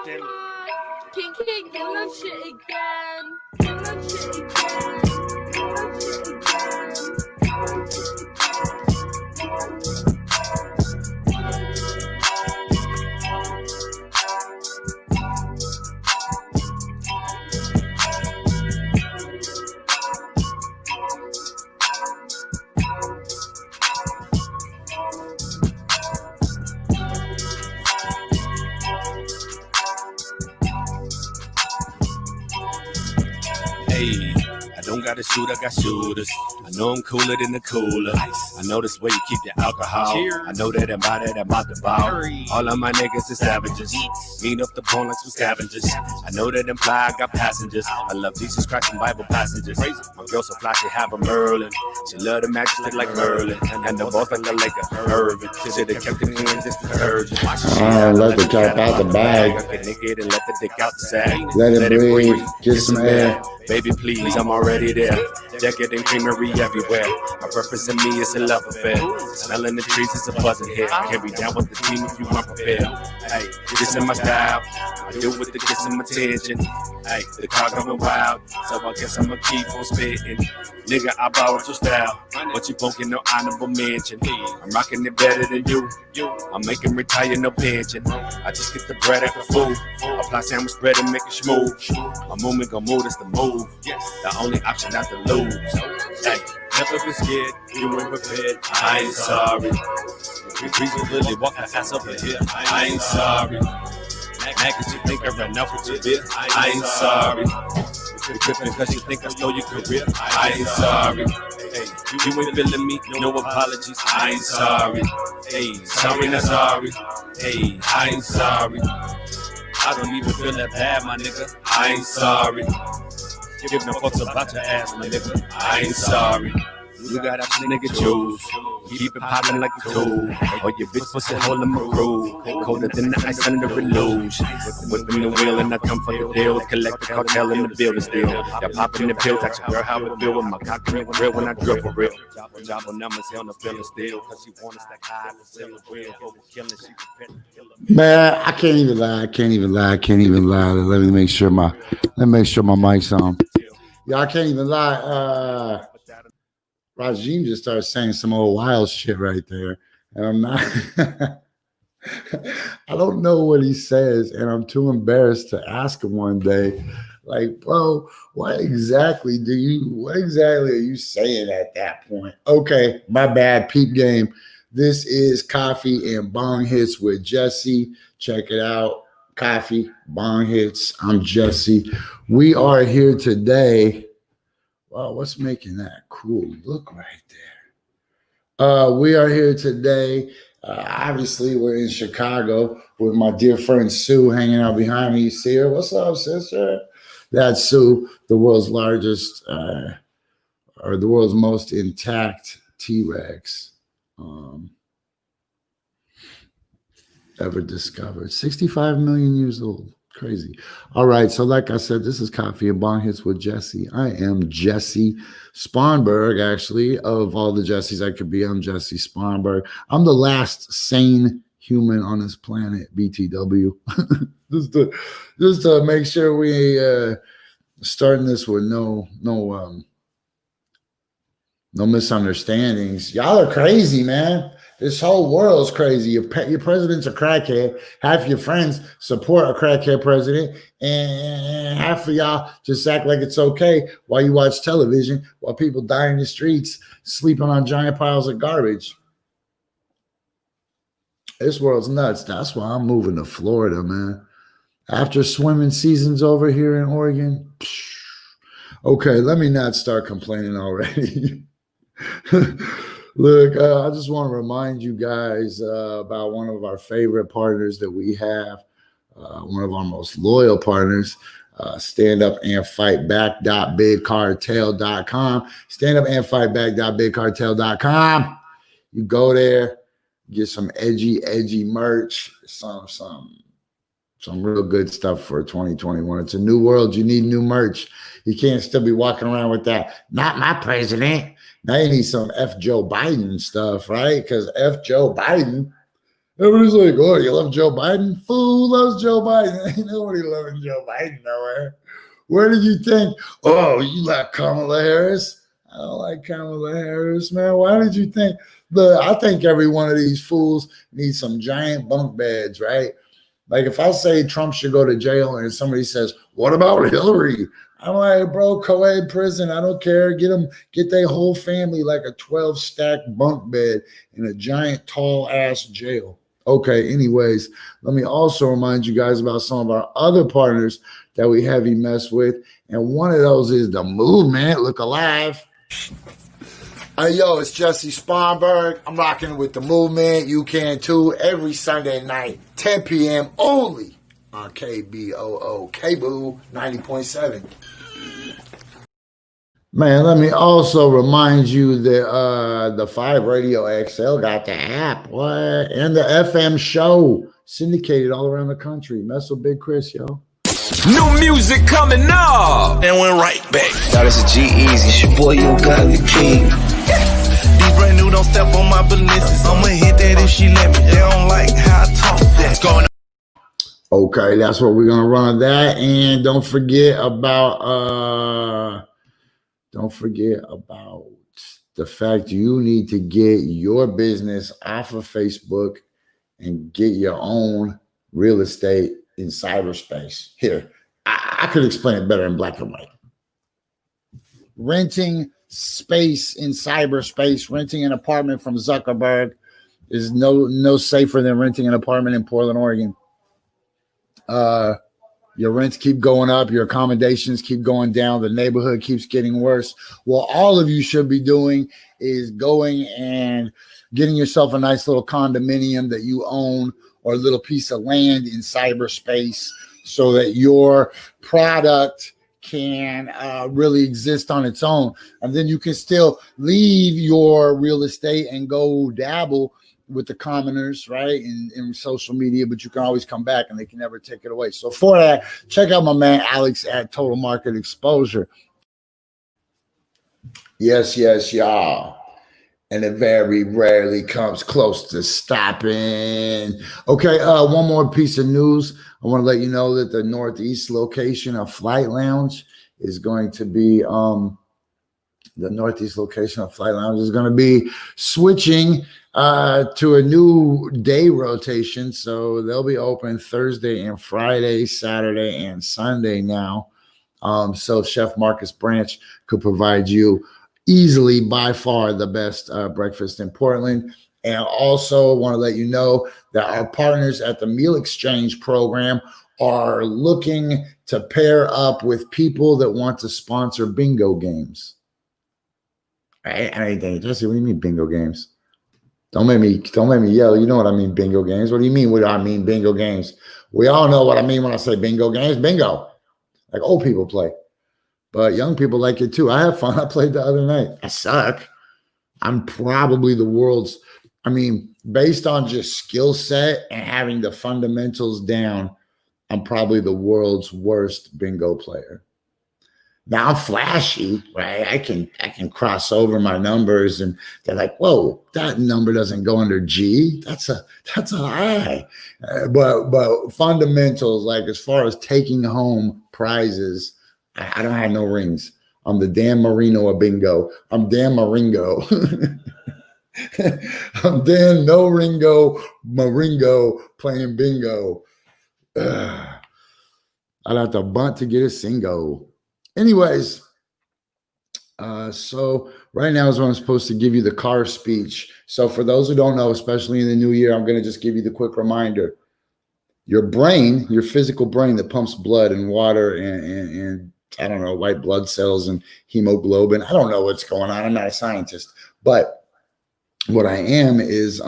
Damn it. King, do that shit again. Do that shit again. Do that shit Hey, I don't got to shoot, I got shooters. I know I'm cooler than the cooler. I know this way you keep your alcohol. I know that I'm out the ball. All of my niggas is savages. Mean up the bone like some scavengers. I know that I'm fly, I got passengers. I love Jesus Christ and Bible passages. My girl so fly, she have a Merlin. She love the magic look like Merlin. And the boss like a Irvin. She should have kept it clean, just detergent. Let the drop out the bag. Let the dick out the sack. Let it breathe. Get some air. Baby, please, I'm already there. Jacket and creamery everywhere. I represent me, it's a love affair. Smelling the trees, it's a buzzing here. Carry down with the team if you aren't prepared. Hey, this is my style. I deal with the kiss and my attention. Hey, the car going wild, so I guess I'ma keep on spitting. Nigga, I borrowed your style, but you won't get no honorable mention. I'm rocking it better than you. I'm making retire no pension. I just get the bread at the food. Apply sandwich bread and make it smooth. My movement gon' move, that's the move. The only option not to lose. Hey, never been scared, you ain't prepared. I ain't sorry. Reason really walk the ass over here. I ain't sorry. Mad cause you think I ran out with your beer. I ain't sorry. You tripping cause you think I stole your career. I ain't sorry. Hey, you ain't feeling me, no apologies. I ain't sorry. Hey, sorry not sorry. Hey, I ain't sorry. I don't even feel that bad, my nigga. I ain't sorry. Give no fucks about your ass, my nigga. I ain't sorry. You got options, nigga, choose. Keep it poppin' like a tool. Or your bitch pussy hole in my crew. Colder than the ice under the luge. Whipping the wheel and I come for the deal. Collect the cartel in the building still. Y'all popping the pills, ask your girl how it feel with my cock in the grill when I drill for real. Job on numbers, hell no feeling still. Cause she wanna stack high for selling real. Over killing, she prepared to kill her. Man, I can't even lie. Let me make sure my mic's on. Yeah, I can't even lie. Rajim just started saying some old wild shit right there. And I'm not, I don't know what he says. And I'm too embarrassed to ask him one day, like, bro, what exactly are you saying at that point? Okay, my bad, peep game. This is Coffee and Bong Hits with Jessie. Check it out. Coffee, Bong Hits. I'm Jessie. We are here today. Wow, what's making that cool look right there? We are here today. Obviously, we're in Chicago with my dear friend Sue hanging out behind me. You see her? What's up, sister? That's Sue, the world's largest or the world's most intact T-Rex ever discovered. 65 million years old. Crazy. All right. So like I said, this is Coffee and Bong Hits with Jessie. I am Jessie Sponberg, actually. Of all the Jessies I could be, I'm Jessie Sponberg. I'm the last sane human on this planet, BTW. just to make sure we starting this with no misunderstandings. Y'all are crazy, man. This whole world's crazy. Your president's a crackhead. Half your friends support a crackhead president. And half of y'all just act like it's okay while you watch television, while people die in the streets, sleeping on giant piles of garbage. This world's nuts. That's why I'm moving to Florida, man. After swimming season's over here in Oregon. Okay, let me not start complaining already. Look, I just want to remind you guys about one of our favorite partners that we have, one of our most loyal partners, standupandfightback.bigcartel.com. Standupandfightback.bigcartel.com. You go there, get some edgy merch, some real good stuff for 2021. It's a new world. You need new merch. You can't still be walking around with that, not my president. Now you need some F. Joe Biden stuff, right? Because F. Joe Biden Everybody's like, oh, you love Joe Biden? Fool loves Joe Biden. Ain't nobody loving Joe Biden nowhere. Where did you think? Oh, you like Kamala Harris? I don't like Kamala Harris, man. Why did you think? Look, I think every one of these fools needs some giant bunk beds, right? Like if I say Trump should go to jail and somebody says, what about Hillary? I'm like, bro, co-ed prison. I don't care. Get their whole family like a 12-stack bunk bed in a giant tall ass jail. Okay, anyways, let me also remind you guys about some of our other partners that we heavy mess with. And one of those is the Movement. Look alive. Hey, yo, it's Jessie Sponberg. I'm rocking with the Movement. You can too. Every Sunday night, 10 p.m. only on KBOO, KBOO 90.7. Man, let me also remind you that the 5 Radio XL got the app, what? And the FM show syndicated all around the country. Mess with Big Chris, yo. New music coming up. And we're right back. Now this is G-Eazy. It's your boy, Yo Got the King. These brand new, don't step on my business. I'ma hit that if she let me. They don't like how I talk. That's going on. Okay, that's what we're going to run that. And don't forget about the fact you need to get your business off of Facebook and get your own real estate in cyberspace. Here, I could explain it better in black and white. Renting space in cyberspace, renting an apartment from Zuckerberg is no safer than renting an apartment in Portland, Oregon. Your rents keep going up, your accommodations keep going down, the neighborhood keeps getting worse. Well, all of you should be doing is going and getting yourself a nice little condominium that you own or a little piece of land in cyberspace so that your product can really exist on its own. And then you can still leave your real estate and go dabble with the commoners, right, in social media, but you can always come back and they can never take it away. So for that, check out my man Alex at Total Market Exposure. Yes, y'all. And it very rarely comes close to stopping. Okay, one more piece of news. I want to let you know that the Northeast location of Flight Lounge is going to be switching to a new day rotation. So they'll be open Thursday and Friday, Saturday and Sunday now. So Chef Marcus Branch could provide you easily by far the best breakfast in Portland. And also want to let you know that our partners at the Meal Exchange program are looking to pair up with people that want to sponsor bingo games. Anything, Jesse, what do you mean bingo games? Don't make me yell. You know what I mean, bingo games. What do you mean? What do I mean, bingo games? We all know what I mean when I say bingo games. Bingo, like old people play, but young people like it too. I have fun. I played the other night. I suck. I'm probably the world's, based on just skill set and having the fundamentals down, I'm probably the world's worst bingo player. Now I'm flashy, right? I can cross over my numbers, and they're like, "Whoa, that number doesn't go under G. That's a I." But fundamentals, like as far as taking home prizes, I don't have no rings. I'm the Dan Marino of bingo. I'm Dan Maringo. I'm Dan No Ringo Maringo playing bingo. I'd have to bunt to get a single. Anyways, so right now is when I'm supposed to give you the car speech. So for those who don't know, especially in the new year, I'm going to just give you the quick reminder. Your brain, your physical brain that pumps blood and water and I don't know, white blood cells and hemoglobin. I don't know what's going on. I'm not a scientist. But what I am is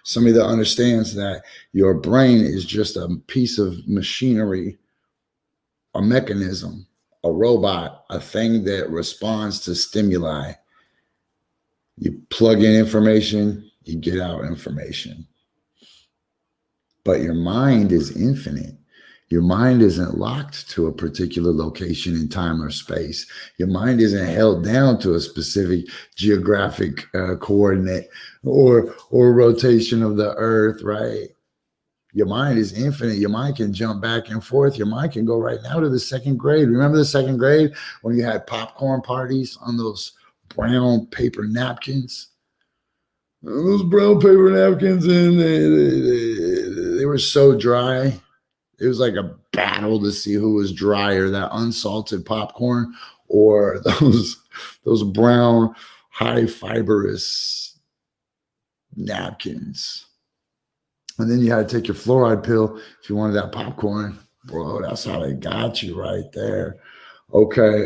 somebody that understands that your brain is just a piece of machinery, a mechanism, a robot, a thing that responds to stimuli. You plug in information, you get out information. But your mind is infinite. Your mind isn't locked to a particular location in time or space. Your mind isn't held down to a specific geographic coordinate or rotation of the earth, right? Your mind is infinite. Your mind can jump back and forth. Your mind can go right now to the second grade. Remember the second grade when you had popcorn parties on those brown paper napkins? Those brown paper napkins, and they were so dry. It was like a battle to see who was drier, that unsalted popcorn or those brown, high fibrous napkins. And then you had to take your fluoride pill if you wanted that popcorn. Bro, that's how they got you right there. Okay.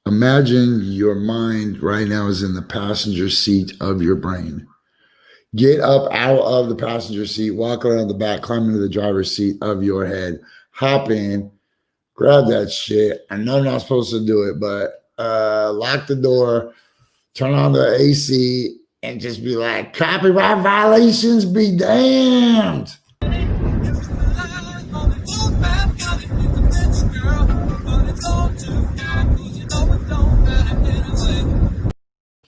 Imagine your mind right now is in the passenger seat of your brain. Get up out of the passenger seat, walk around the back, climb into the driver's seat of your head, hop in, grab that shit. I know I'm not supposed to do it, but lock the door, turn on the AC, and just be like, copyright violations be damned.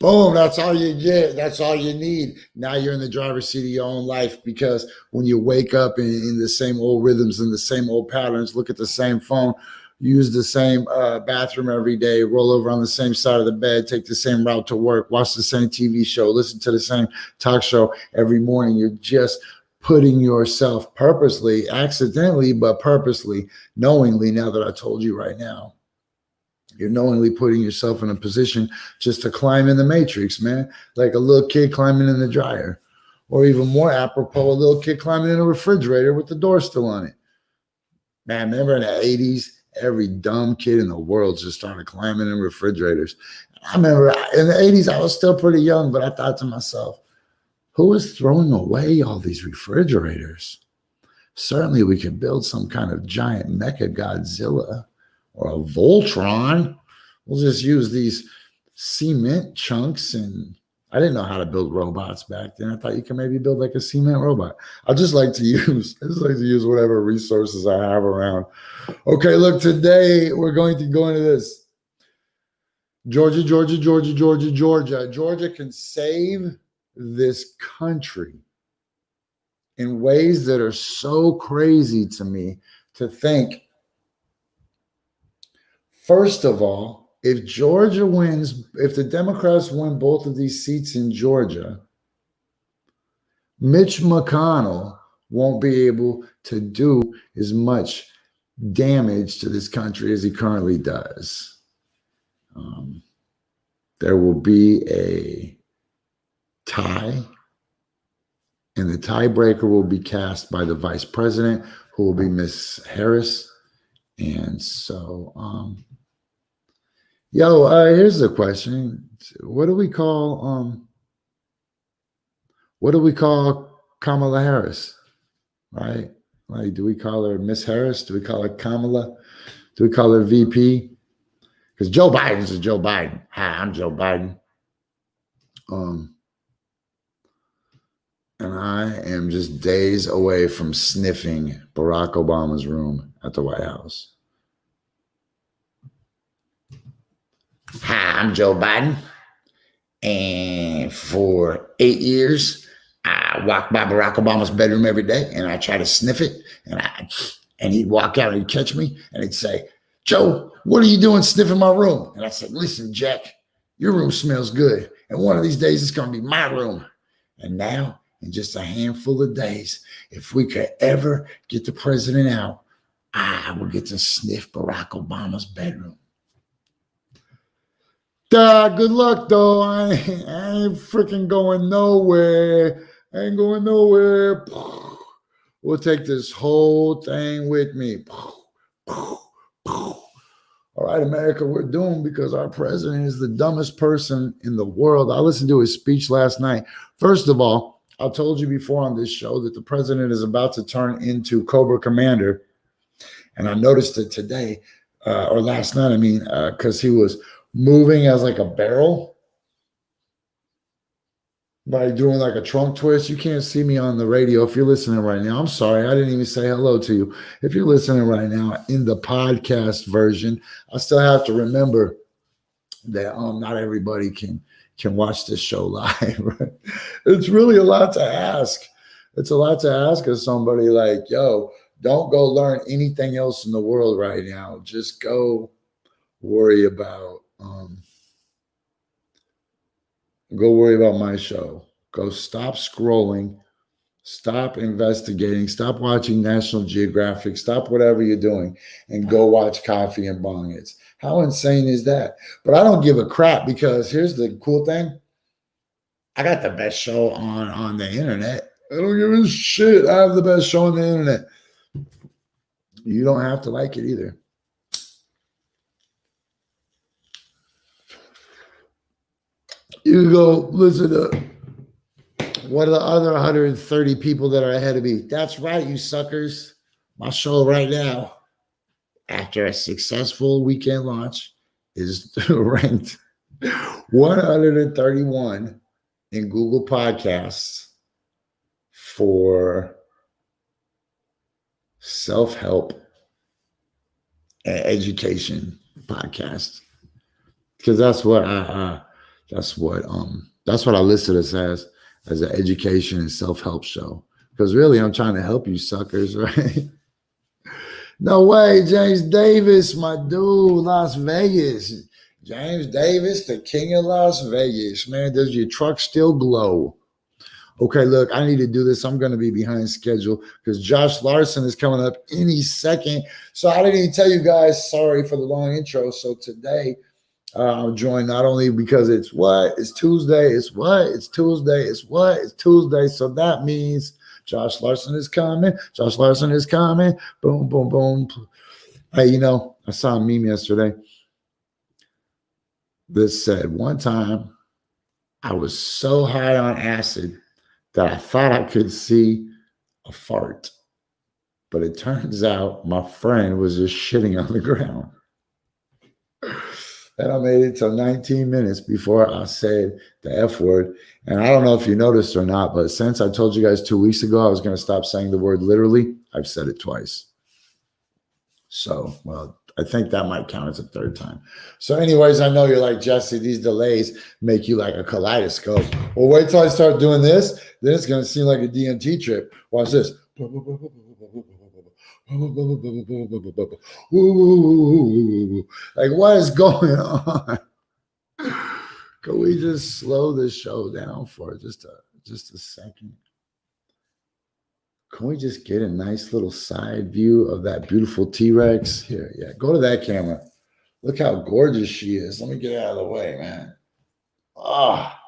Boom, that's all you get. That's all you need. Now you're in the driver's seat of your own life, because when you wake up in the same old rhythms and the same old patterns, look at the same phone, use the same bathroom every day, roll over on the same side of the bed, take the same route to work, watch the same TV show, listen to the same talk show every morning, you're just putting yourself purposely, accidentally, but purposely, knowingly, now that I told you right now, you're knowingly putting yourself in a position just to climb in the matrix, man. Like a little kid climbing in the dryer. Or even more apropos, a little kid climbing in a refrigerator with the door still on it. Man, remember in the 80s, every dumb kid in the world just started climbing in refrigerators. I remember in the 80s, I was still pretty young, but I thought to myself, who is throwing away all these refrigerators? Certainly we could build some kind of giant mecha Godzilla or a Voltron. We'll just use these cement chunks. And I didn't know how to build robots back then. I thought you could maybe build like a cement robot. I just like to use whatever resources I have around. Okay, look, today we're going to go into this. Georgia can save this country in ways that are so crazy to me to think. First of all, if Georgia wins, if the Democrats win both of these seats in Georgia, Mitch McConnell won't be able to do as much damage to this country as he currently does. There will be a tie, and the tiebreaker will be cast by the vice president, who will be Miss Harris. And so, here's the question. What do we call Kamala Harris? Right? Like, do we call her Miss Harris? Do we call her Kamala? Do we call her VP? Because Joe Biden's is Joe Biden. Hi, I'm Joe Biden. And I am just days away from sniffing Barack Obama's room at the White House. Hi, I'm Joe Biden. And for 8 years, I walked by Barack Obama's bedroom every day and I try to sniff it. And he'd walk out and he'd catch me and he'd say, Joe, what are you doing sniffing my room? And I said, listen, Jack, your room smells good. And one of these days it's going to be my room. And now, in just a handful of days, if we could ever get the president out, I will get to sniff Barack Obama's bedroom. Good luck, though. I ain't freaking going nowhere. I ain't going nowhere. We'll take this whole thing with me. All right, America, we're doomed because our president is the dumbest person in the world. I listened to his speech last night. First of all, I told you before on this show that the president is about to turn into Cobra Commander. And I noticed it today, or last night, because he was moving as like a barrel, by doing like a trunk twist. You can't see me on the radio. If you're listening right now, I'm sorry, I didn't even say hello to you. If you're listening right now in the podcast version, I still have to remember that not everybody can watch this show live. Right? It's really a lot to ask. It's a lot to ask of somebody like, yo, don't go learn anything else in the world right now. Just go worry about my show. Go stop scrolling, stop investigating, stop watching National Geographic, stop whatever you're doing, and go watch Coffee and Bonghits. How insane is that? But I don't give a crap, because here's the cool thing. I got the best show on the internet. I don't give a shit. I have the best show on the internet. You don't have to like it either. You go listen to what are the other 130 people that are ahead of me. That's right, you suckers. My show right now, after a successful weekend launch, is ranked 131 in Google Podcasts for self-help and education podcasts, because that's what I listed us as an education and self-help show. Because really, I'm trying to help you suckers, right? No way, James Davis, my dude, Las Vegas. James Davis, the king of Las Vegas. Man, does your truck still glow? Okay, look, I need to do this. I'm going to be behind schedule because Josh Larsen is coming up any second. So I didn't even tell you guys, sorry for the long intro. So today, I'm joined not only because it's Tuesday. So that means Josh Larsen is coming. Boom, boom, boom. Hey, I saw a meme yesterday that said, one time I was so high on acid that I thought I could see a fart. But it turns out my friend was just shitting on the ground. And I made it till 19 minutes before I said the F word. And I don't know if you noticed or not, but since I told you guys 2 weeks ago I was going to stop saying the word literally, I've said it twice. So, well, I think that might count as a third time. So anyways, I know you're like, Jessie, these delays make you like a kaleidoscope. Well, wait till I start doing this. Then it's going to seem like a DMT trip. Watch this. Like, what is going on? Can we just slow this show down for just a second? Can we just get a nice little side view of that beautiful T-Rex? Here, yeah, go to that camera. Look how gorgeous she is. Let me get out of the way, man. Ah.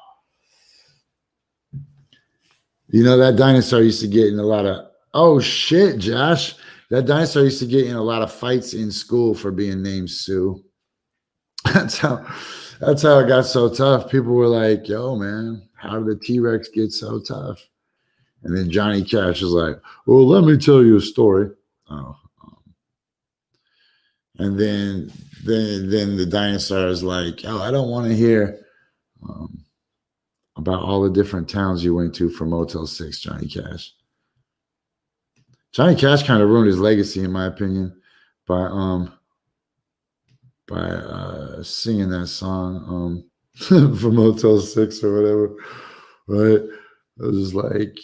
That dinosaur used to get in a lot of, oh shit, Josh. That dinosaur used to get in a lot of fights in school for being named Sue. That's how it got so tough. People were like, yo, man, how did the T-Rex get so tough? And then Johnny Cash is like, well, let me tell you a story. Oh, and then the dinosaur is like, oh, I don't want to hear about all the different towns you went to for Motel 6, Johnny Cash. Johnny Cash kind of ruined his legacy, in my opinion, by singing that song for Motel 6 or whatever. Right? It was just like,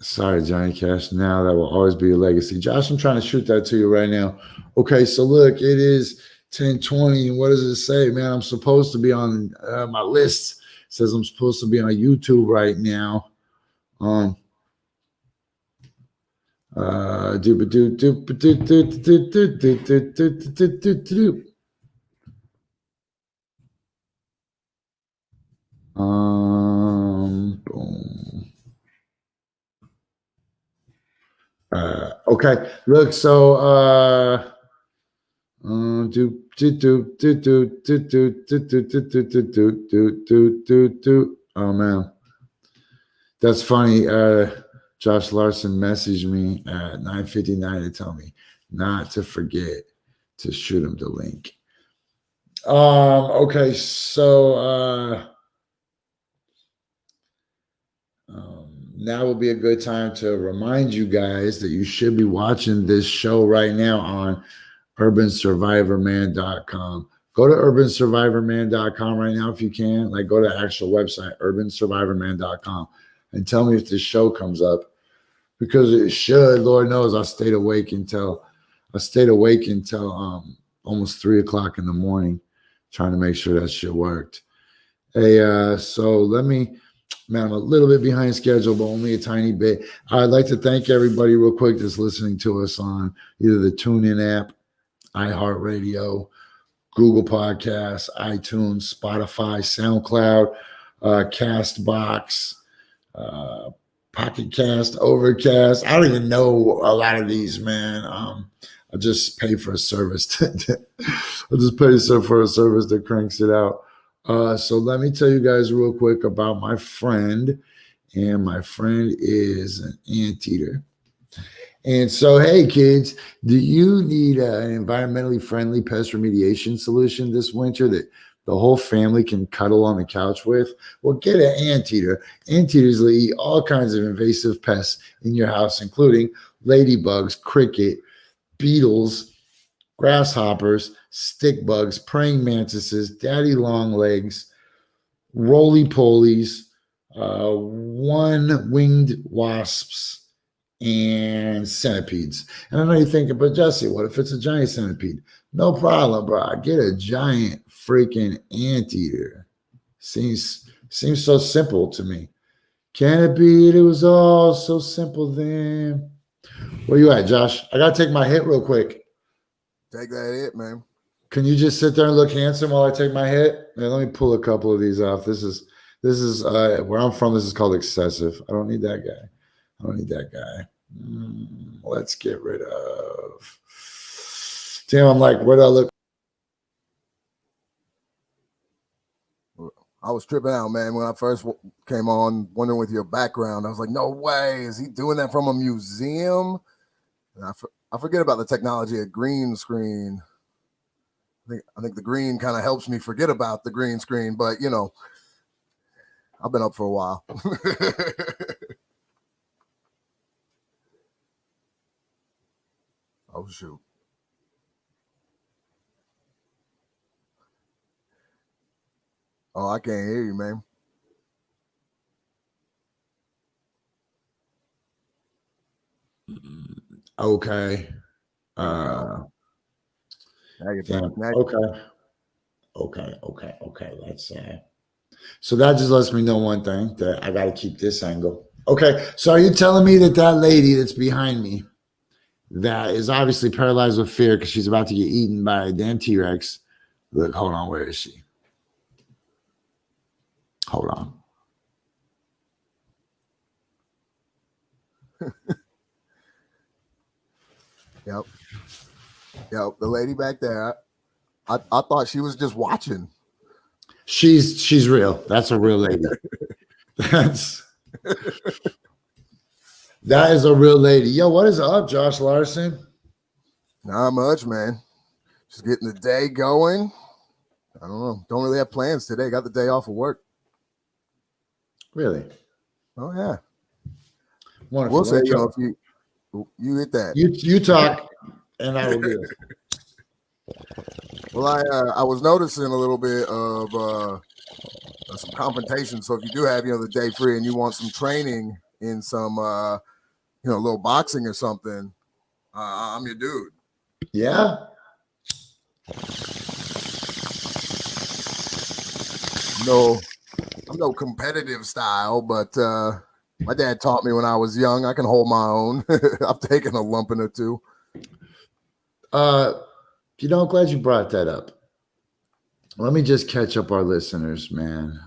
sorry, Johnny Cash. Now that will always be your legacy. Josh, I'm trying to shoot that to you right now. Okay, so look, it is 10:20, and what does it say? Man, I'm supposed to be on my list. It says I'm supposed to be on YouTube right now. Boom. Okay, look, so oh man, that's funny. Josh Larsen messaged me at 9:59 to tell me not to forget to shoot him the link. Okay, so now would be a good time to remind you guys that you should be watching this show right now on urbansurvivorman.com. Go to urbansurvivorman.com right now if you can. Like, go to the actual website, urbansurvivorman.com, and tell me if this show comes up, because it should. Lord knows I stayed awake until almost 3 o'clock in the morning trying to make sure that shit worked. Hey, so let me, man, I'm a little bit behind schedule, but only a tiny bit. I'd like to thank everybody real quick that's listening to us on either the TuneIn app, iHeartRadio, Google Podcasts, iTunes, Spotify, SoundCloud, Castbox, Pocket Cast, Overcast. I don't even know a lot of these, man. I just pay for a service. I just pay for a service that cranks it out. So let me tell you guys real quick about my friend. And my friend is an anteater. And so, hey, kids, do you need an environmentally friendly pest remediation solution this winter that the whole family can cuddle on the couch with? Well, get an anteater. Anteaters will eat all kinds of invasive pests in your house, including ladybugs, cricket, beetles, grasshoppers, stick bugs, praying mantises, daddy long legs, roly-polies, one-winged wasps, and centipedes. And I know you're thinking, but Jesse, what if it's a giant centipede? No problem, bro. Get a giant freaking anteater. Seems so simple to me. Can it be? It was all so simple then. Where you at, Josh? I gotta take my hit real quick. Take that hit, man. Can you just sit there and look handsome while I take my hit? Man, let me pull a couple of these off. This is where I'm from. This is called excessive. I don't need that guy. Let's get rid of. Damn, I'm like, where do I look? I was tripping out, man, when I first came on, wondering with your background. I was like, no way. Is he doing that from a museum? And I forget about the technology of green screen. I think the green kind of helps me forget about the green screen, but, you know, I've been up for a while. Oh, shoot. Oh, I can't hear you, man. Okay. Okay. Let's so that just lets me know one thing, that I got to keep this angle. Okay. So are you telling me that lady that's behind me, that is obviously paralyzed with fear because she's about to get eaten by a damn T-Rex? Look, hold on. Where is she? Hold on. Yep. The lady back there, I thought she was just watching. She's real. That's a real lady. That is a real lady. Yo, what is up, Josh Larsen? Not much, man. Just getting the day going. I don't know. Don't really have plans today. Got the day off of work. Really? Oh yeah. Wonderful. We'll say, you know, if you hit that. You talk, and I will do it. Well, I was noticing a little bit of some confrontation. So if you do have, you know, the day free and you want some training in some, you know, a little boxing or something, I'm your dude. Yeah. No, I'm no competitive style, but my dad taught me when I was young. I can hold my own. I've taken a lumping or two. You know, I'm glad you brought that up. Let me just catch up our listeners, man.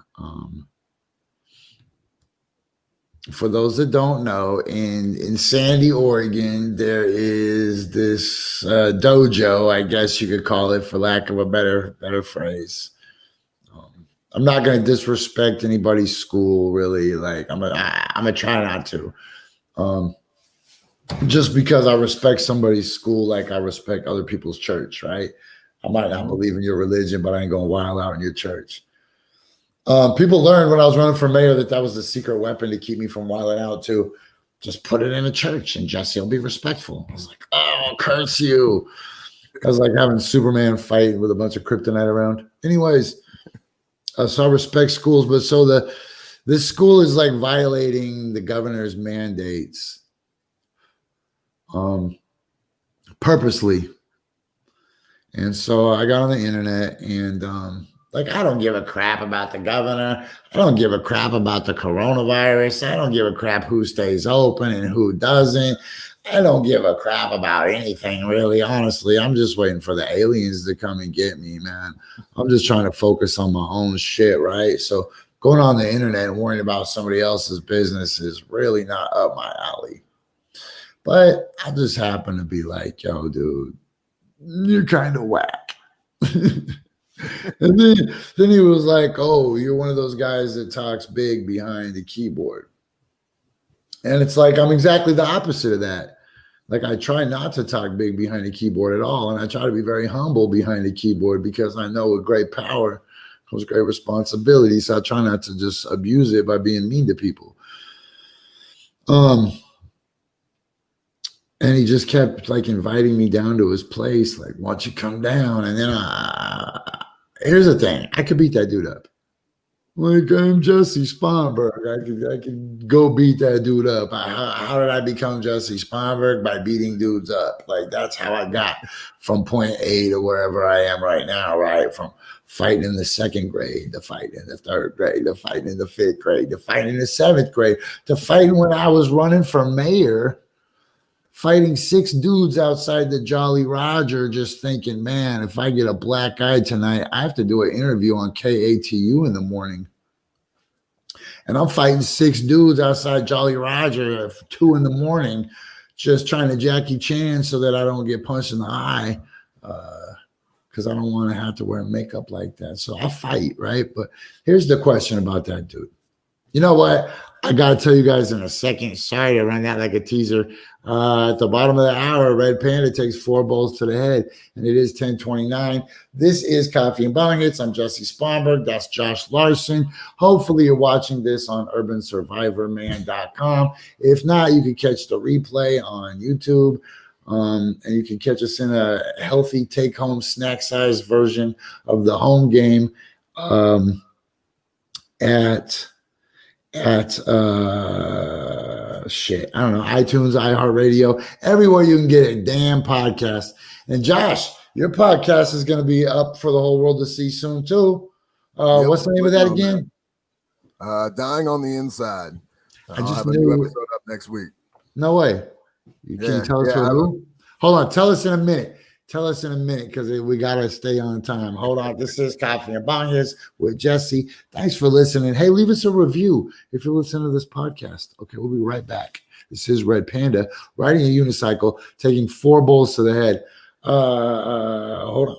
For those that don't know, in Sandy, Oregon, there is this dojo, I guess you could call it, for lack of a better phrase. I'm not going to disrespect anybody's school, really. Like, I'm gonna try not to. Just because I respect somebody's school, like I respect other people's church, right? I might not believe in your religion, but I ain't going wild out in your church. People learned when I was running for mayor that was the secret weapon to keep me from wilding out too. Just put it in a church and Jesse will be respectful. I was like, oh, curse you. I was like having Superman fight with a bunch of kryptonite around. Anyways, so I respect schools, but so this school is like violating the governor's mandates purposely. And so I got on the internet and like, I don't give a crap about the governor. I don't give a crap about the coronavirus. I don't give a crap who stays open and who doesn't. I don't give a crap about anything, really. Honestly, I'm just waiting for the aliens to come and get me, man. I'm just trying to focus on my own shit, right? So going on the internet and worrying about somebody else's business is really not up my alley. But I just happen to be like, yo, dude, you're kind of whack. And then he was like, oh, you're one of those guys that talks big behind the keyboard. And it's like, I'm exactly the opposite of that. Like, I try not to talk big behind the keyboard at all. And I try to be very humble behind the keyboard because I know with great power comes great responsibility. So I try not to just abuse it by being mean to people. And he just kept like inviting me down to his place. Like, why don't you come down? And then here's the thing. I could beat that dude up. Like, I'm Jessie Sponberg. I could go beat that dude up. How did I become Jessie Sponberg? By beating dudes up. Like, that's how I got from point A to wherever I am right now, right? From fighting in the second grade to fighting in the third grade to fighting in the fifth grade to fighting in the seventh grade to fighting when I was running for mayor, fighting 6 dudes outside the Jolly Roger, just thinking, man, if I get a black eye tonight, I have to do an interview on KATU in the morning. And I'm fighting 6 dudes outside Jolly Roger at 2 in the morning, just trying to Jackie Chan so that I don't get punched in the eye, because I don't want to have to wear makeup like that. So I fight, right? But here's the question about that dude. You know what? I got to tell you guys in a second. Sorry to run that like a teaser. At the bottom of the hour, Red Panda takes 4 bowls to the head, and it is 10:29. This is Coffee and Bonghits. I'm Jessie Sponberg. That's Josh Larsen. Hopefully, you're watching this on urbansurvivorman.com. If not, you can catch the replay on YouTube, and you can catch us in a healthy take-home snack-sized version of the home game at shit, I don't know, iTunes, iHeartRadio, everywhere you can get a damn podcast. And Josh, your podcast is going to be up for the whole world to see soon too. What's the name of that again? Dying on the Inside. I just have knew. a new episode up next week. No way. Can you tell us who? Hold on. Tell us in a minute. Tell us in a minute because we got to stay on time. Hold on. This is Coffee and Bonghits with Jessie. Thanks for listening. Hey, leave us a review if you're listening to this podcast. Okay, we'll be right back. This is Red Panda riding a unicycle, taking 4 bowls to the head. Hold on.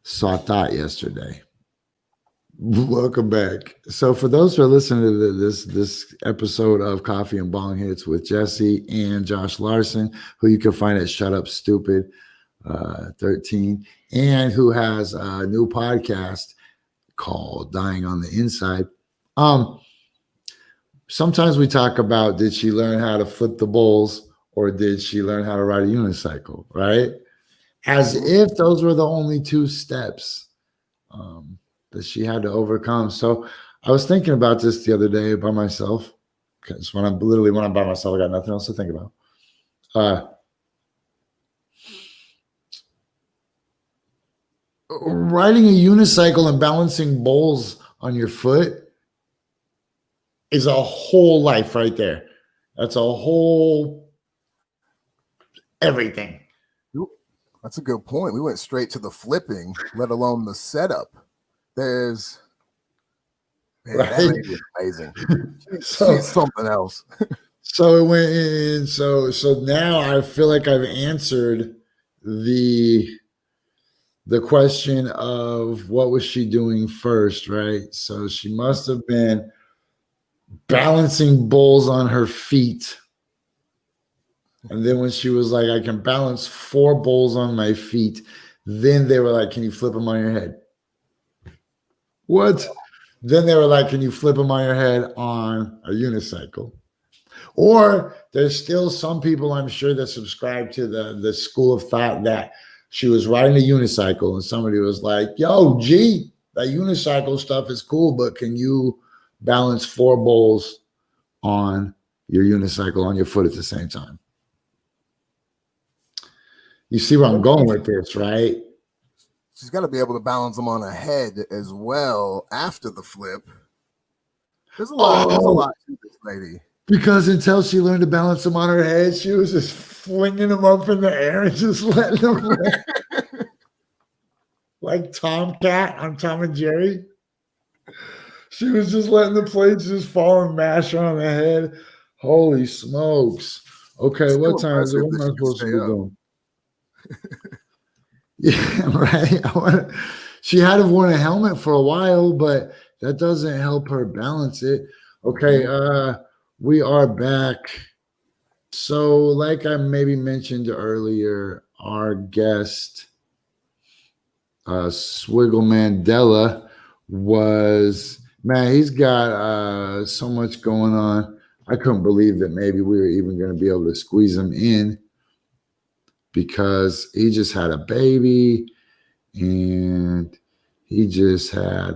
Saw Thought yesterday. Welcome back. So for those who are listening to this episode of Coffee and Bonghits with Jessie and Josh Larsen, who you can find at Shut Up Stupid 13, and who has a new podcast called Dying on the Inside. Sometimes we talk about, did she learn how to flip the bowls or did she learn how to ride a unicycle, right? As if those were the only 2 steps that she had to overcome. So I was thinking about this the other day by myself, because when I'm by myself, I got nothing else to think about. Riding a unicycle and balancing bowls on your foot is a whole life right there. That's a whole everything. That's a good point. We went straight to the flipping, let alone the setup. There's that lady is amazing. She's something else. So it went in. So now I feel like I've answered the question of what was she doing first, right? So she must have been balancing bowls on her feet. And then when she was like, I can balance 4 bowls on my feet, then they were like, can you flip them on your head? What? Then they were like, can you flip them on your head on a unicycle? Or there's still some people, I'm sure, that subscribe to the school of thought that she was riding a unicycle and somebody was like, yo, G, that unicycle stuff is cool, but can you balance 4 bowls on your unicycle on your foot at the same time? You see where I'm going with this, right? She's got to be able to balance them on her head as well after the flip. There's a lot to this lady. Because until she learned to balance them on her head, she was just flinging them up in the air and just letting them like Tomcat on Tom and Jerry. She was just letting the plates just fall and mash her on the head. Holy smokes. Okay, what time is it? What am I supposed to be doing? Yeah, right. She had to worn a helmet for a while, but that doesn't help her balance it. Okay, we are back. So, like I maybe mentioned earlier, our guest, Swiggle Mandela, he's got so much going on. I couldn't believe that maybe we were even going to be able to squeeze him in, because he just had a baby and he just had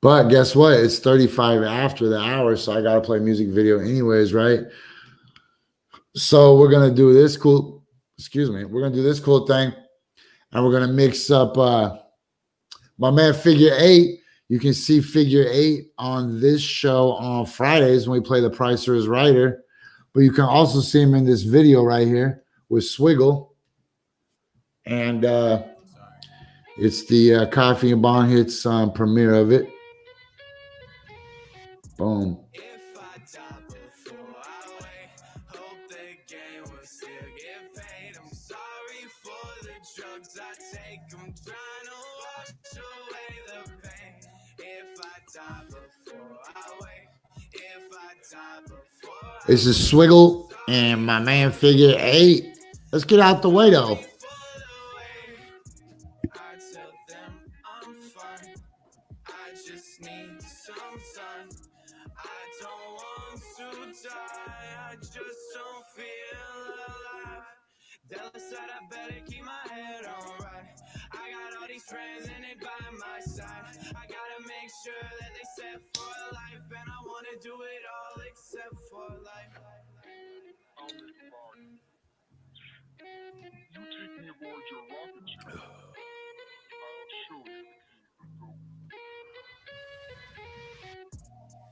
but guess what? It's 35 after the hour, so I got to play music video anyways, right? So we're going to do this cool, we're going to do this cool thing, and we're going to mix up my man Figure 8. You can see Figure 8 on this show on Fridays when we play The Pricer is Writer. But you can also see him in this video right here with Swiggle. And it's the Coffee and Bong Hits premiere of it. Boom. If I die before I wake, hope the game will still get paid. I'm sorry for the drugs I take. I'm trying to wash away the pain. If I die before I wake, if I die before I This is Swiggle and my man Figure 8. Let's get out the way though. I tell them I'm fine. I just need some sun. I don't want to die. I just don't feel alive. Della said I better keep my head on right. I got all these friends and they by my side. I gotta make sure that they set for life, and I wanna do it all except for life. You take me aboard your rocket ship. I'll show you.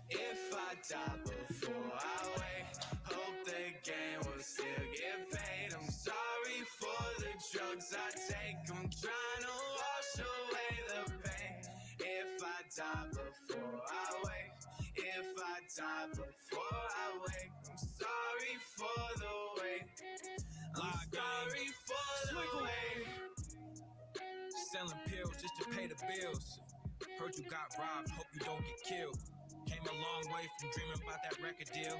If I die before I wake, hope the game will still get paid. I'm sorry for the drugs I take. I'm trying to wash away the pain. If I die before I wake, if I die before I wake, I'm sorry for the wait. I'm sorry for the wait. Selling pills just to pay the bills. Heard you got robbed, hope you don't get killed. Came a long way from dreaming about that record deal.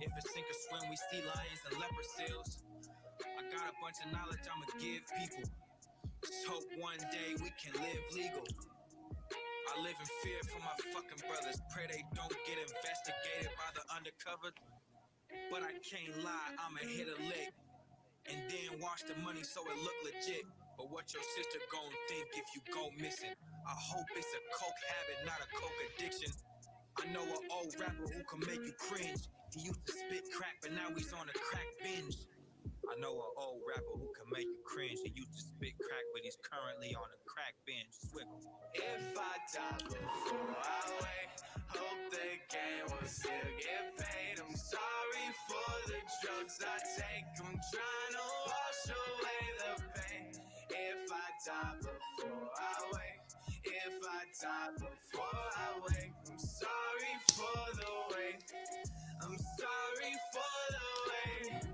If it's sink or swim, we see lions and leopard seals. I got a bunch of knowledge I'ma give people. Just hope one day we can live legal. I live in fear for my fucking brothers. Pray they don't get investigated by the undercover. But I can't lie, I'ma hit a lick and then wash the money so it look legit. But what your sister gon' think if you go missing? I hope it's a coke habit, not a coke addiction. I know an old rapper who can make you cringe. He used to spit crack, but now he's on a crack binge. I I know an old rapper who can make you cringe. He used to spit crack, but he's currently on a crack bench. Swiggle. If I die before I wake, hope the game will still get paid. I'm sorry for the drugs I take. I'm trying to wash away the pain. If I die before I wake, if I die before I wake, I'm sorry for the wait. I'm sorry for the wait.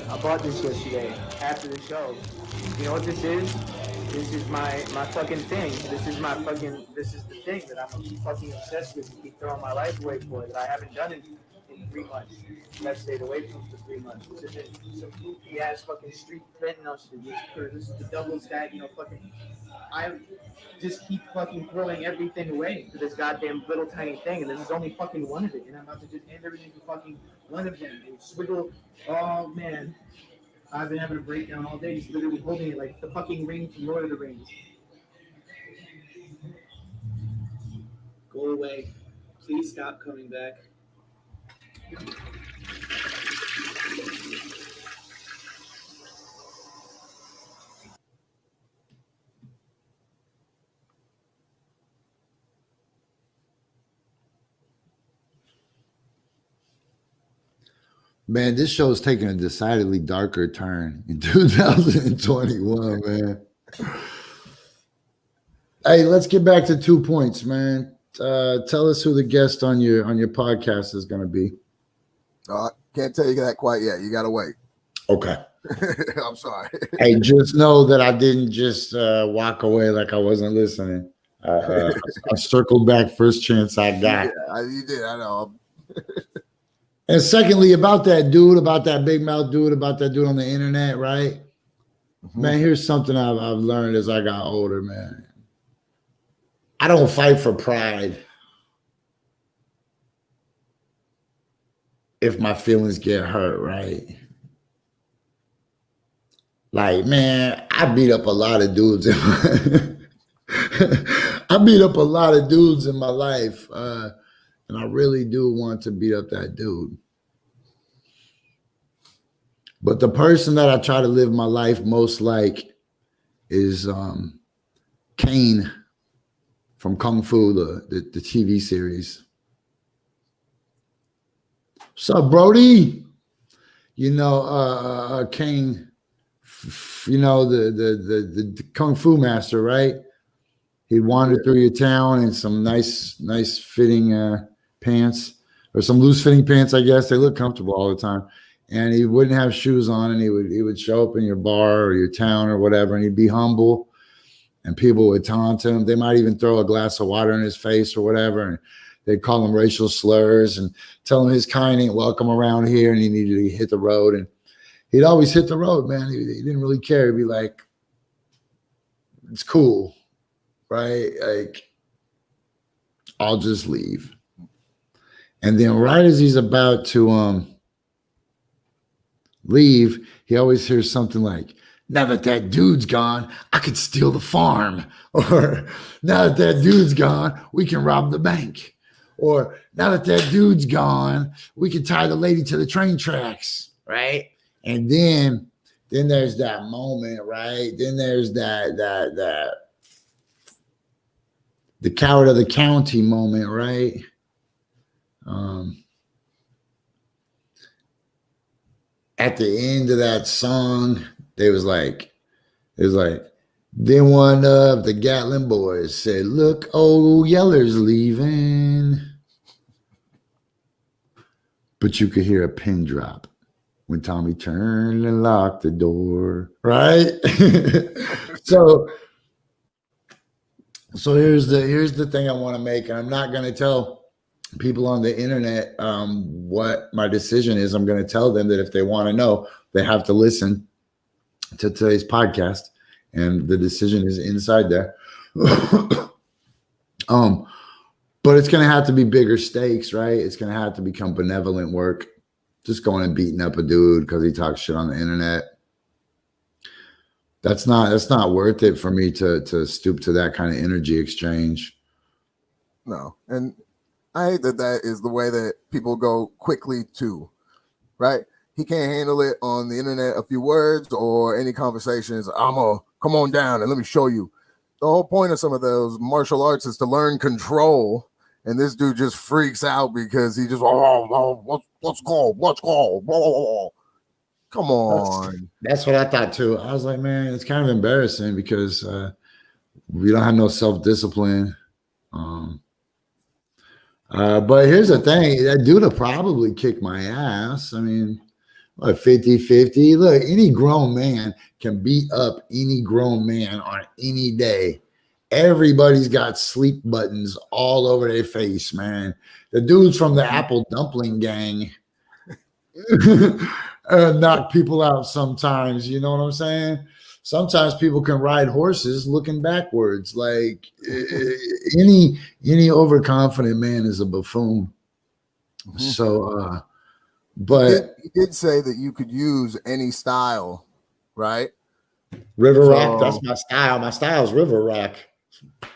I bought this yesterday after the show. You know what this is? This is my fucking thing. This is the thing that I'm fucking obsessed with and keep throwing my life away for, that I haven't done in 3 months. That I stayed away from for 3 months. This is some goofy ass fucking street fentanyl shit. This is the double stack, fucking. I just keep fucking throwing everything away for this goddamn little tiny thing, and this is only fucking one of it, and I'm about to just end everything for fucking one of them. And Swiggle, oh man, I've been having a breakdown all day, just literally holding it like the fucking ring from Lord of the Rings. Go away. Please stop coming back. Man, this show's taking a decidedly darker turn in 2021, man. Hey, let's get back to 2 points, man. Tell us who the guest on your podcast is going to be. Can't tell you that quite yet. You got to wait. Okay. I'm sorry. Hey, just know that I didn't just walk away like I wasn't listening. I circled back first chance I got. Yeah, you did. I know. And secondly, about that big mouth dude, about that dude on the internet, right? Mm-hmm. Man, here's something I've learned as I got older, man. I don't fight for pride if my feelings get hurt, right? Like, man, I beat up a lot of dudes. I beat up a lot of dudes in my life. And I really do want to beat up that dude. But the person that I try to live my life most like is Kane from Kung Fu, the TV series. What's up, Brody? Kane, the Kung Fu master, right? He'd wander through your town in some nice fitting pants, or some loose fitting pants, I guess. They look comfortable all the time. And he wouldn't have shoes on, and he would show up in your bar or your town or whatever, and he'd be humble, and people would taunt him. They might even throw a glass of water in his face or whatever, and they'd call him racial slurs and tell him his kind ain't welcome around here, and he needed to hit the road. And he'd always hit the road, man. He didn't really care. He'd be like, it's cool, right? Like, I'll just leave. And then right as he's about to leave, he always hears something like, now that dude's gone, I could steal the farm. Or now that dude's gone, we can rob the bank. Or now that dude's gone, we can tie the lady to the train tracks, right? And then there's that moment, right? Then there's that the coward of the county moment, right? At the end of that song, it was like, then one of the Gatlin boys said, look, old Yeller's leaving. But you could hear a pin drop when Tommy turned and locked the door, right? So here's the thing I want to make, and I'm not going to tell people on the internet what my decision is. I'm going to tell them that if they want to know, they have to listen to today's podcast, and the decision is inside there. But it's going to have to be bigger stakes, right? It's going to have to become benevolent work. Just going and beating up a dude because he talks shit on the internet. That's not worth it for me to stoop to that kind of energy exchange. No, and I hate that is the way that people go quickly to, right? He can't handle it on the internet, a few words or any conversations. Come on down and let me show you. The whole point of some of those martial arts is to learn control, and this dude just freaks out because he just let's go. Come on. That's what I thought too. I was like, man, it's kind of embarrassing because we don't have no self-discipline. But here's the thing, that dude will probably kick my ass. I mean, what, 50-50? Look, any grown man can beat up any grown man on any day. Everybody's got sleep buttons all over their face, man. The dudes from the Apple Dumpling Gang knock people out sometimes. You know what I'm saying? Sometimes people can ride horses looking backwards. Like any overconfident man is a buffoon. So, but he did say that you could use any style, right? River Rock, that's my style. My style is River Rock.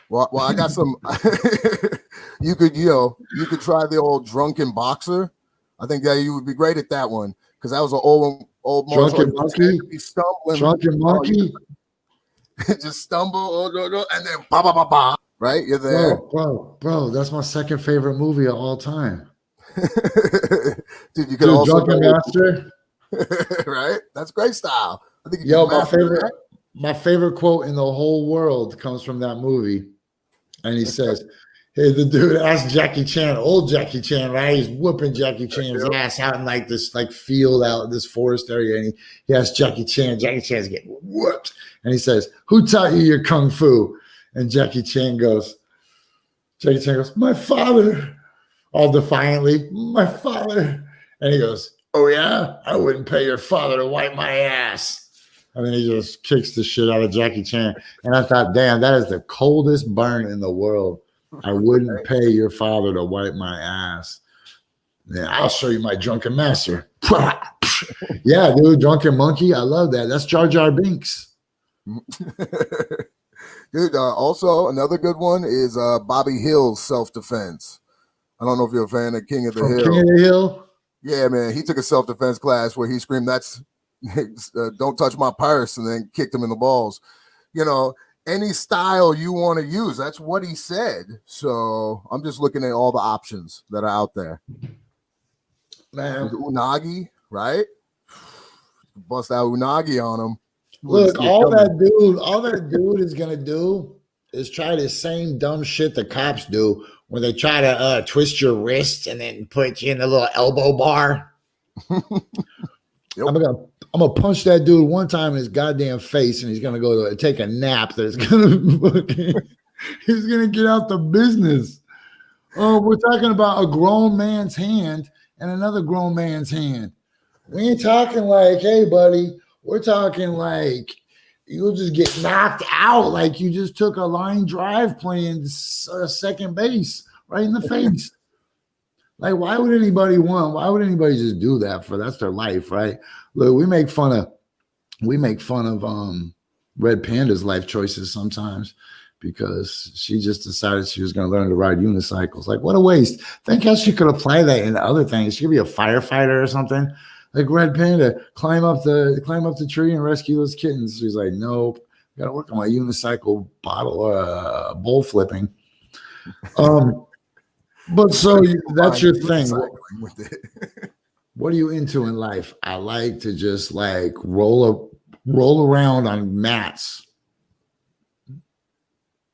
Well, I got some. You could try the old drunken boxer. I think that you would be great at that one because that was an old drunken monkey. Drunken monkey. Just stumble, and then ba. Right, you're there, bro. That's my second favorite movie of all time. Dude, you could also Drunken Master. Right, that's great style. I think my favorite quote in the whole world comes from that movie, and he says, "Hey, the dude asked Jackie Chan, old Jackie Chan, right? He's whooping Jackie Chan's ass out in like this field out in this forest area, and he asked Jackie Chan. Jackie Chan's getting whooped, and he says, "Who taught you your kung fu?" And Jackie Chan goes, "My father." All defiantly, "My father." And he goes, "Oh yeah, I wouldn't pay your father to wipe my ass." And then he just kicks the shit out of Jackie Chan. And I thought, damn, that is the coldest burn in the world. I wouldn't pay your father to wipe my ass. Yeah, I'll show you my drunken master. Yeah, dude, drunken monkey. I love that. That's Jar Jar Binks. Dude, also another good one is Bobby Hill's self-defense. I don't know if you're a fan of King of the Hill. King of the Hill? Yeah, man. He took a self-defense class where he screamed, "That's don't touch my purse," and then kicked him in the balls. You know, any style you want to use. That's what he said. So I'm just looking at all the options that are out there. Man. Unagi, right? Bust out Unagi on him. Look, all that dude is gonna do is try the same dumb shit the cops do when they try to twist your wrist and then put you in a little elbow bar. Yep. I'm gonna punch that dude one time in his goddamn face, and he's gonna go to take a nap. He's gonna get out the business. Oh, we're talking about a grown man's hand and another grown man's hand. We ain't talking like, "Hey, buddy." We're talking like you'll just get knocked out, like you just took a line drive playing second base right in the face. Like, why would anybody just do that that's their life, right? Look, we make fun of Red Panda's life choices sometimes because she just decided she was going to learn to ride unicycles. Like, what a waste. Think how she could apply that in other things. She could be a firefighter or something. Like Red Panda, climb up the tree and rescue those kittens. She's like, nope, got to work on my unicycle bowl flipping. But so that's your thing. What are you into in life? I like to just like roll around on mats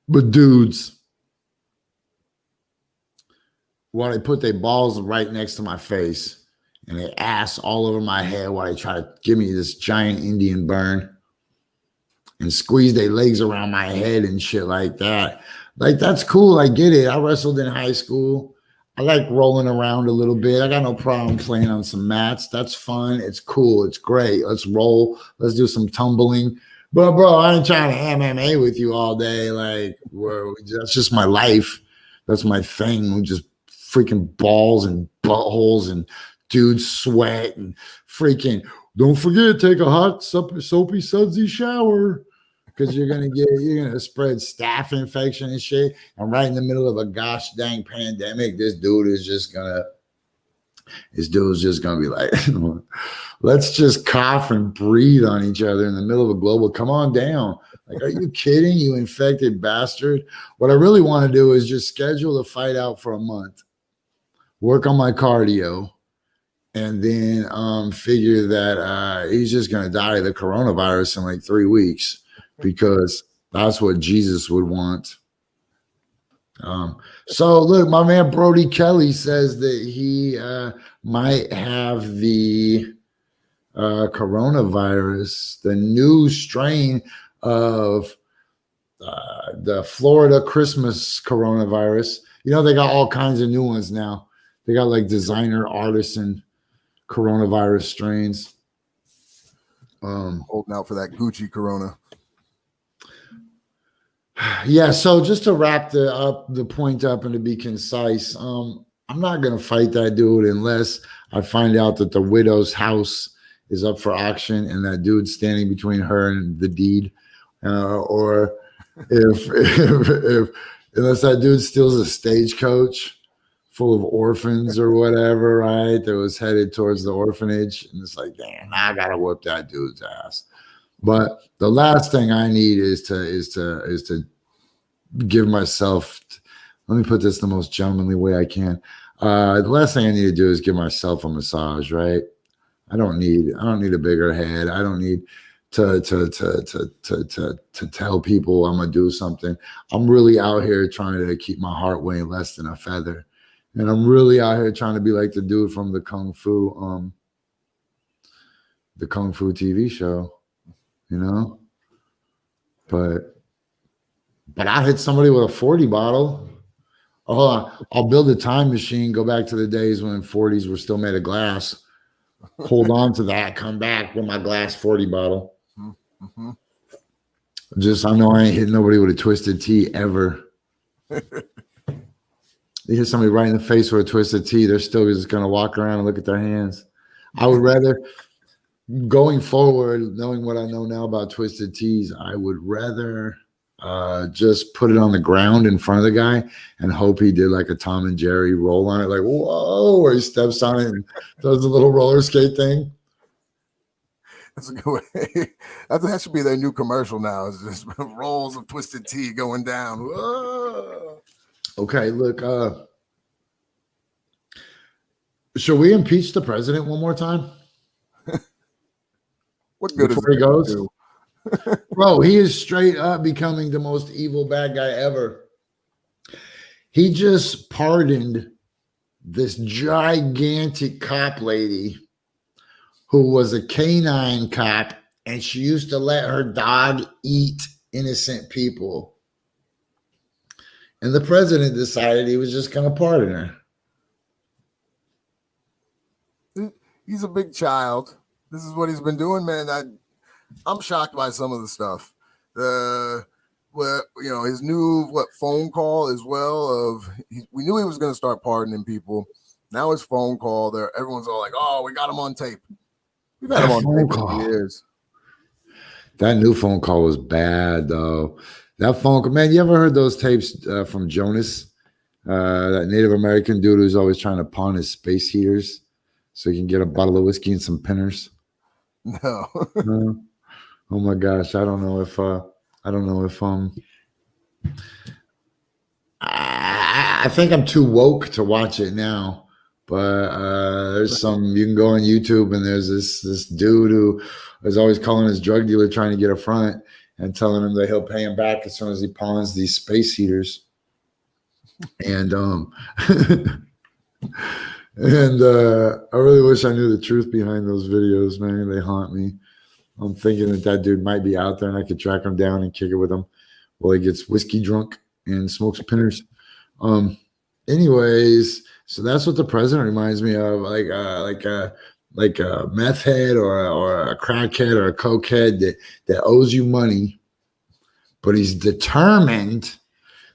with dudes while they put their balls right next to my face. And they ass all over my head while they try to give me this giant Indian burn and squeeze their legs around my head and shit like that. Like, that's cool. I get it. I wrestled in high school. I like rolling around a little bit. I got no problem playing on some mats. That's fun. It's cool. It's great. Let's roll. Let's do some tumbling. But, bro, I ain't trying to MMA with you all day. Like, that's just my life. That's my thing. Just freaking balls and buttholes and dudes sweat and freaking don't forget, take a hot, soapy, sudsy shower. Because you're gonna spread staph infection and shit. And right in the middle of a gosh dang pandemic, this dude's just gonna be like, let's just cough and breathe on each other in the middle of a global. Come on down. Like, are you kidding, you infected bastard? What I really want to do is just schedule a fight out for a month, work on my cardio, and then figure that he's just gonna die of the coronavirus in like 3 weeks. Because that's what Jesus would want. So look, my man Brody Kelly says that he might have the coronavirus, the new strain of the Florida Christmas coronavirus. You know, they got all kinds of new ones now. They got like designer, artisan coronavirus strains. Holding out for that Gucci corona. Yeah, so just to wrap the point up and to be concise, I'm not gonna fight that dude unless I find out that the widow's house is up for auction and that dude's standing between her and the deed, or if unless that dude steals a stagecoach full of orphans or whatever, right? That was headed towards the orphanage, and it's like, damn, I gotta whoop that dude's ass. But the last thing I need is to give myself. Let me put this the most gentlemanly way I can. The last thing I need to do is give myself a massage, right? I don't need a bigger head. I don't need to tell people I'm gonna do something. I'm really out here trying to keep my heart weighing less than a feather, and I'm really out here trying to be like the dude from the Kung Fu TV show. You know, but I hit somebody with a 40 bottle. Oh, hold on. I'll build a time machine, go back to the days when 40s were still made of glass, hold on to that, come back with my glass 40 bottle. Mm-hmm. I know I ain't hit nobody with a twisted tea ever. You hit somebody right in the face with a twisted tea, they're still just going to walk around and look at their hands. I would rather... Going forward, knowing what I know now about twisted teas, I would rather just put it on the ground in front of the guy and hope he did like a Tom and Jerry roll on it, like, whoa, where he steps on it and does the little roller skate thing. That's a good way. That should be their new commercial now. It's just rolls of twisted tea going down. Whoa. Okay, look, should we impeach the president one more time? What good before he goes? Bro, he is straight up becoming the most evil bad guy ever. He just pardoned this gigantic cop lady who was a canine cop, and she used to let her dog eat innocent people. And the president decided he was just going to pardon her. He's a big child. This is what he's been doing, man. I'm shocked by some of the stuff. His new phone call as well. We knew he was going to start pardoning people. Now his phone call, everyone's all like, "Oh, we got him on tape." We've had him on tape for years. That new phone call was bad, though. That phone call, man. You ever heard those tapes from Jonas, that Native American dude who's always trying to pawn his space heaters so he can get a bottle of whiskey and some pinners? No. No. Oh my gosh, I don't know if I think I'm too woke to watch it now, but there's you can go on YouTube and there's this dude who is always calling his drug dealer trying to get a front and telling him that he'll pay him back as soon as he pawns these space heaters. And I really wish I knew the truth behind those videos, man. They haunt me. I'm thinking that dude might be out there and I could track him down and kick it with him while he gets whiskey drunk and smokes pinners. Anyways, so that's what the president reminds me of, like a meth head or a crackhead or a cokehead that owes you money, but he's determined.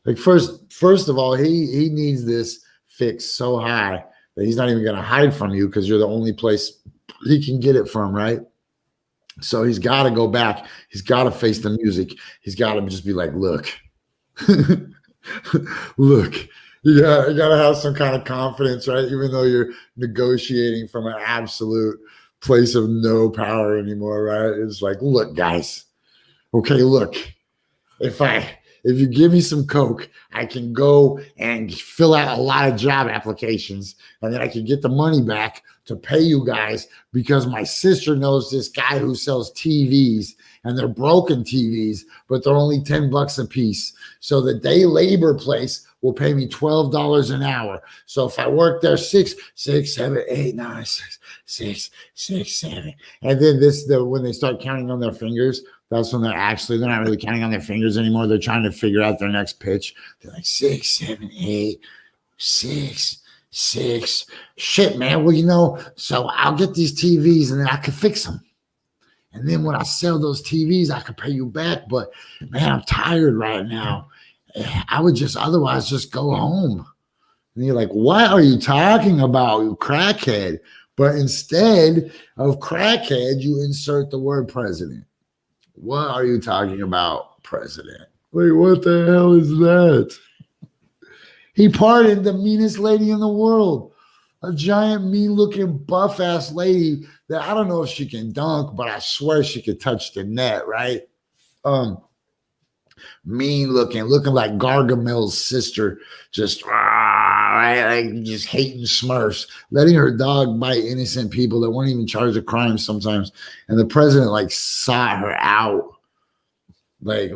Like first of all, he needs this fixed so high that he's not even going to hide from you because you're the only place he can get it from, right? So he's got to go back. He's got to face the music. He's got to just be like, look, look, you got to have some kind of confidence, right? Even though you're negotiating from an absolute place of no power anymore, right? It's like, look, guys, okay, look, if you give me some coke, I can go and fill out a lot of job applications, and then I can get the money back to pay you guys because my sister knows this guy who sells TVs, and they're broken TVs, but they're only $10 a piece. So the day labor place will pay me $12 an hour. So if I work there 6, 7, 8, 9, 6, 7, and then when they start counting on their fingers, that's when they're not really counting on their fingers anymore. They're trying to figure out their next pitch. They're like 6, 7, 8, 6. Shit, man. Well, so I'll get these TVs and then I can fix them. And then when I sell those TVs, I can pay you back. But man, I'm tired right now. I would otherwise just go home. And you're like, what are you talking about, you crackhead? But instead of crackhead, you insert the word president. What are you talking about, president? Wait, what the hell is that? He pardoned the meanest lady in the world. A giant, mean-looking, buff-ass lady that I don't know if she can dunk, but I swear she could touch the net, right? Mean-looking, looking like Gargamel's sister, just right, like just hating Smurfs, letting her dog bite innocent people that weren't even charged with crimes sometimes. And the president like sought her out, like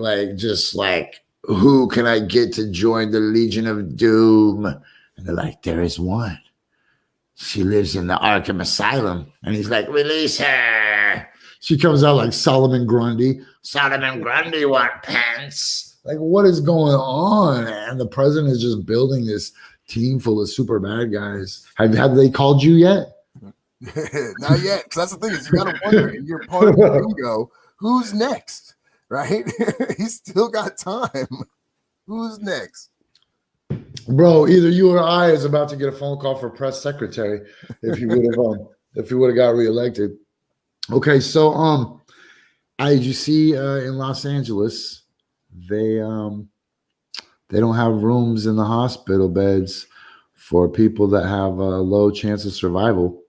who can I get to join the Legion of Doom? And they're like, there is one. She lives in the Arkham Asylum. And he's like, release her. She comes out like Solomon Grundy. Solomon Grundy want pants. Like, what is going on? And the president is just building this team full of super bad guys. Have they called you yet? Not yet. Because that's the thing is you got to wonder in your part of the bingo, who's next, right? He's still got time. Who's next? Bro, either you or I is about to get a phone call for press secretary if you would have got reelected. Okay, so did you see in Los Angeles they don't have rooms in the hospital beds for people that have a low chance of survival.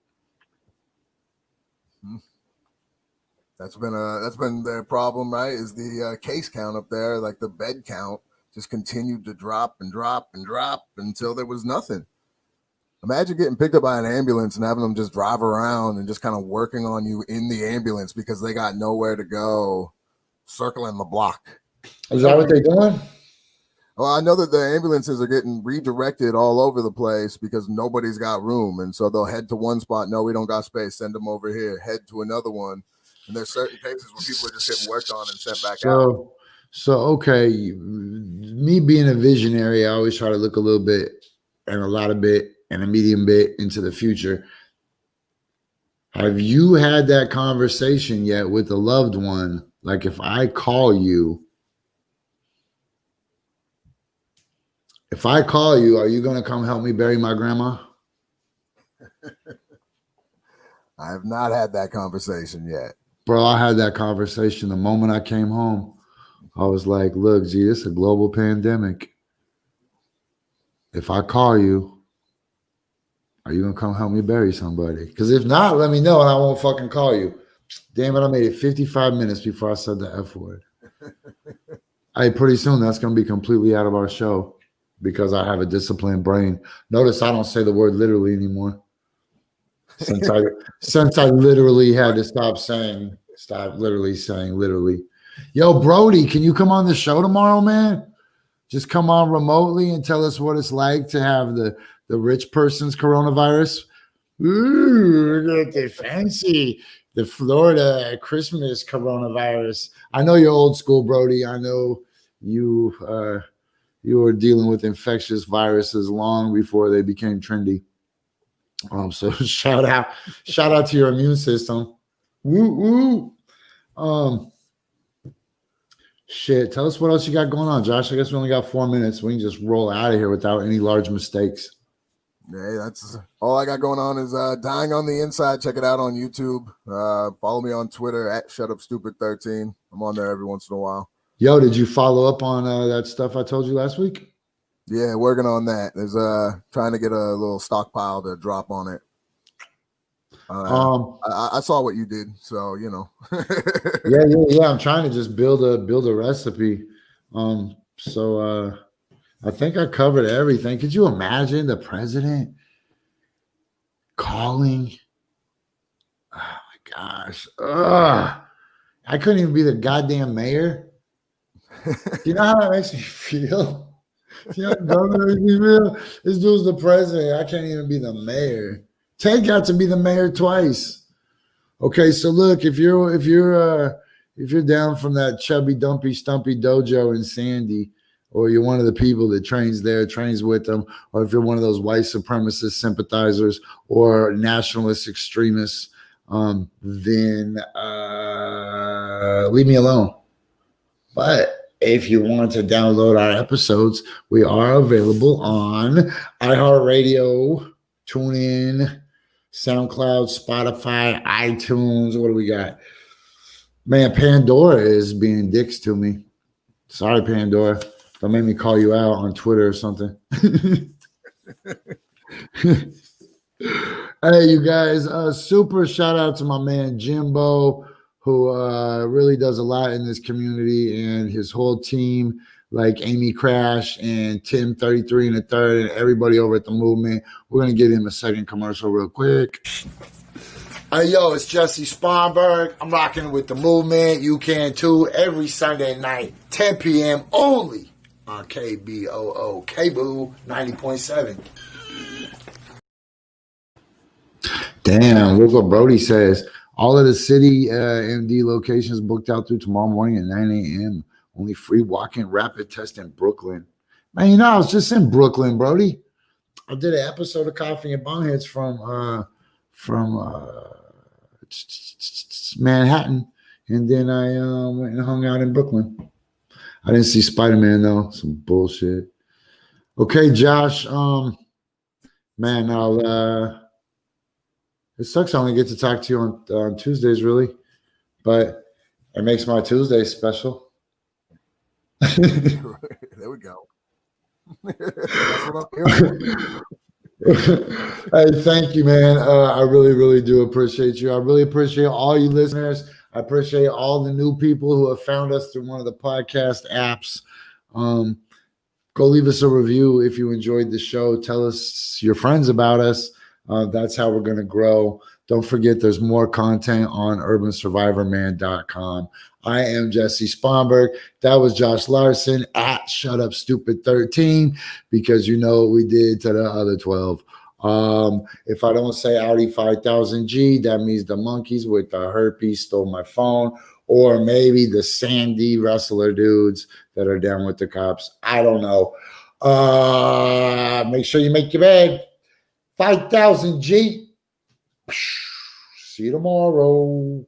That's been their problem, right? Is the case count up there, like the bed count just continued to drop and drop and drop until there was nothing. Imagine getting picked up by an ambulance and having them just drive around and just kind of working on you in the ambulance because they got nowhere to go, circling the block. Is that what they're doing? Well, I know that the ambulances are getting redirected all over the place because nobody's got room. And so they'll head to one spot. No, we don't got space. Send them over here. Head to another one. And there's certain cases where people are just getting worked on and sent back out. So, okay, me being a visionary, I always try to look a little bit and a lot of bit and a medium bit into the future. Have you had that conversation yet with a loved one? Like if I call you, are you going to come help me bury my grandma? I have not had that conversation yet. Bro, I had that conversation the moment I came home. I was like, look, G, this is a global pandemic. If I call you, are you going to come help me bury somebody? Because if not, let me know and I won't fucking call you. Damn it, I made it 55 minutes before I said the F word. Hey, pretty soon that's going to be completely out of our show because I have a disciplined brain. Notice I don't say the word literally anymore. Since I literally had to stop literally saying literally. Yo, Brody, can you come on the show tomorrow, man? Just come on remotely and tell us what it's like to have the rich person's coronavirus. Ooh, look at the fancy, the Florida Christmas coronavirus. I know you're old school, Brody. I know you were dealing with infectious viruses long before they became trendy. So shout out to your immune system. Woo woo. Shit, tell us what else you got going on, Josh. I guess we only got 4 minutes. We can just roll out of here without any large mistakes. Yeah, that's all I got going on is Dying on the Inside. Check it out on YouTube. Follow me on Twitter at ShutUpStupid13. I'm on there every once in a while. Yo, did you follow up on that stuff I told you last week? Yeah, working on that. There's trying to get a little stockpile to drop on it. I saw what you did, so you know. yeah. I'm trying to just build a recipe. So I think I covered everything. Could you imagine the president calling? Oh my gosh. I couldn't even be the goddamn mayor. Do you know how that makes me feel? Do you know how dumb that makes me feel? This dude's the president. I can't even be the mayor. Ted got to be the mayor twice. Okay, so look, if you're down from that chubby, dumpy, stumpy dojo in Sandy, or you're one of the people that trains there, trains with them, or if you're one of those white supremacist sympathizers or nationalist extremists, then leave me alone. But if you want to download our episodes, we are available on iHeartRadio, TuneIn, SoundCloud, Spotify, iTunes. What do we got? Man, Pandora is being dicks to me. Sorry, Pandora. Don't make me call you out on Twitter or something. Hey, you guys, super shout out to my man Jimbo, who really does a lot in this community, and his whole team, like Amy Crash and Tim 33 and a third, and everybody over at the movement. We're going to get him a second commercial real quick. Hey, yo, it's Jessie Sponberg. I'm rocking with the movement. You can too. Every Sunday night, 10 p.m. only on KBOO, KBOO 90.7. Damn, look what Brody says. All of the city MD locations booked out through tomorrow morning at 9 a.m. Only free walk-in rapid test in Brooklyn. Man, you know, I was just in Brooklyn, Brody. I did an episode of Coffee and Bonghits from Manhattan, and then I went and hung out in Brooklyn. I didn't see Spider-Man though. Some bullshit. Okay, Josh. Man, it sucks I only get to talk to you on Tuesdays, really, but it makes my Tuesdays special. There we go. That's what I'm here for. Hey, thank you, man. I really, really do appreciate you. I really appreciate all you listeners. I appreciate all the new people who have found us through one of the podcast apps. Go leave us a review if you enjoyed the show. Tell us your friends about us. That's how we're going to grow. Don't forget, there's more content on urbansurvivorman.com. I am Jessie Sponberg. That was Josh Larsen at ShutUpStupid13, because you know what we did to the other 12. If I don't say Audi 5000G, that means the monkeys with the herpes stole my phone, or maybe the Sandy wrestler dudes that are down with the cops. I don't know. Make sure you make your bed. 5000G. See you tomorrow.